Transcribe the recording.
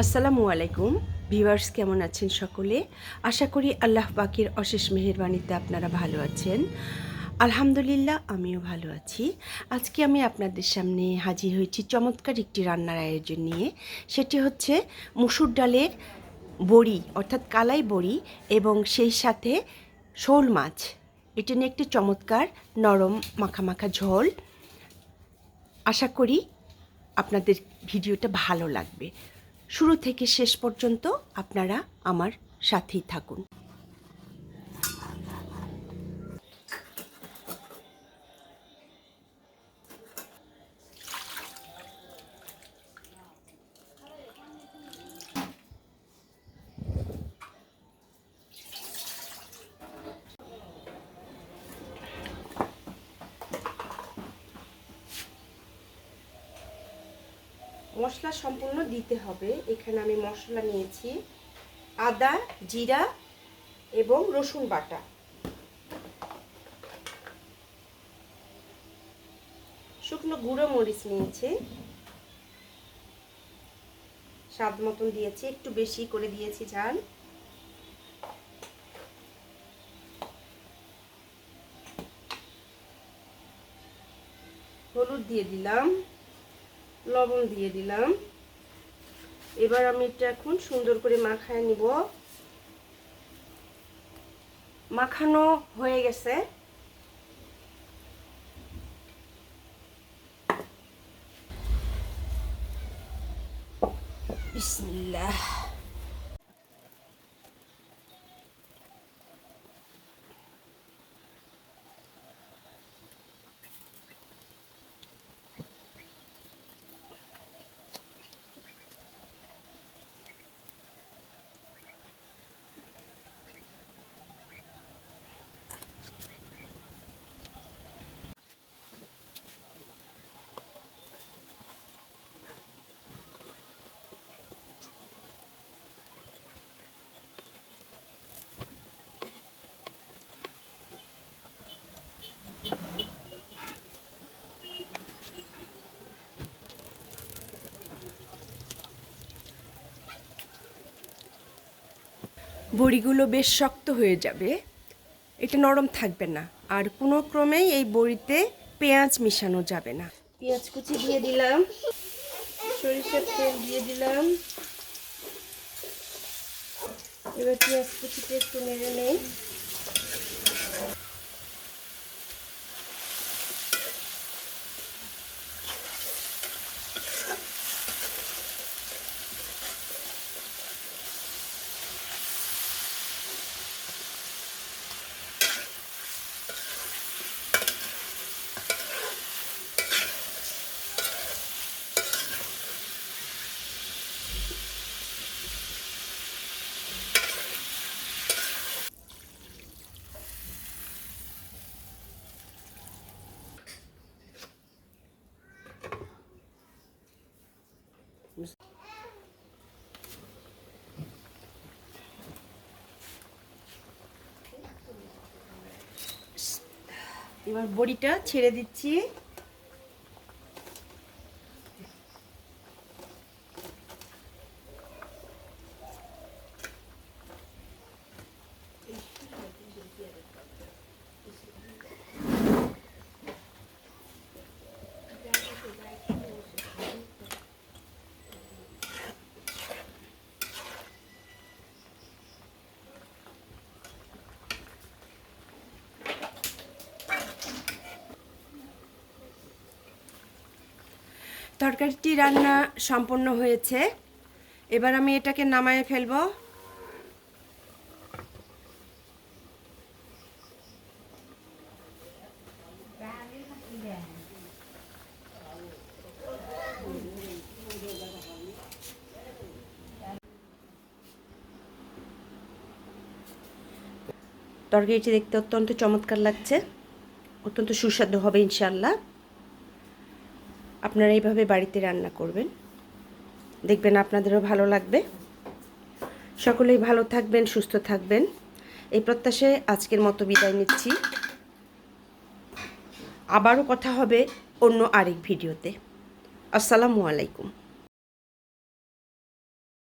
আসসালামু আলাইকুম ভিউয়ার্স, কেমন আছেন সকলে? আশা করি আল্লাহ পাকের অশেষ মেহেরবানিতে আপনারা ভালো আছেন। আলহামদুলিল্লাহ, আমিও ভালো আছি। আজকে আমি আপনাদের সামনে হাজির হয়েছি চমৎকার একটি রান্নার আয়োজন নিয়ে। সেটি হচ্ছে মসুর ডালের বড়ি, অর্থাৎ কালাই বড়ি, এবং সেই সাথে শোল মাছ। এটা নিয়ে একটি চমৎকার নরম মাখা মাখা ঝোল। আশা করি আপনাদের ভিডিওটা ভালো লাগবে। শুরু থেকে শেষ পর্যন্ত আপনারা আমার সাথেই থাকুন। মশলা সম্পূর্ণ দিতে হবে। এখানে আমি মশলা নিয়েছি আদা, জিরা এবং রসুন বাটা, শুকনো গুঁড়ো মরিচ নিয়েছি, স্বাদ মতন দিয়েছি, একটু বেশি করে দিয়েছি ঝাল। হলুদ দিয়ে দিলাম, লবণ দিয়ে দিলাম। এবার আমি এটা এখন সুন্দর করে মাখায় নিব। মাখানো হয়ে গেছে। বিসমিল্লাহ। বড়িগুলো বেশ শক্ত হয়ে যাবে, এটা নরম থাকবে না। আর কোনো ক্রমেই এই বড়িতে পেঁয়াজ মিশানো যাবে না। পেঁয়াজ কুচি দিয়ে দিলাম, সরিষার তেল দিয়ে দিলাম। এবার পেঁয়াজ কুচিতে একটু নেড়ে নেই। এবার বড়িটা ছেড়ে দিচ্ছি। তরকারিটি রান্না সম্পন্ন হয়েছে। এবার আমি এটাকে নামায়ে ফেলবো। তরকারিটি দেখতে অত্যন্ত চমৎকার লাগছে, অত্যন্ত সুস্বাদু হবে ইনশাআল্লাহ। আপনারা এইভাবে বাড়িতে রান্না করবেন, দেখবেন আপনাদেরও ভালো লাগবে। সকলেই ভালো থাকবেন, সুস্থ থাকবেন, এই প্রত্যাশায় আজকের মতো বিদায় নিচ্ছি। আবারও কথা হবে অন্য আরেক ভিডিওতে। আসসালামু আলাইকুম।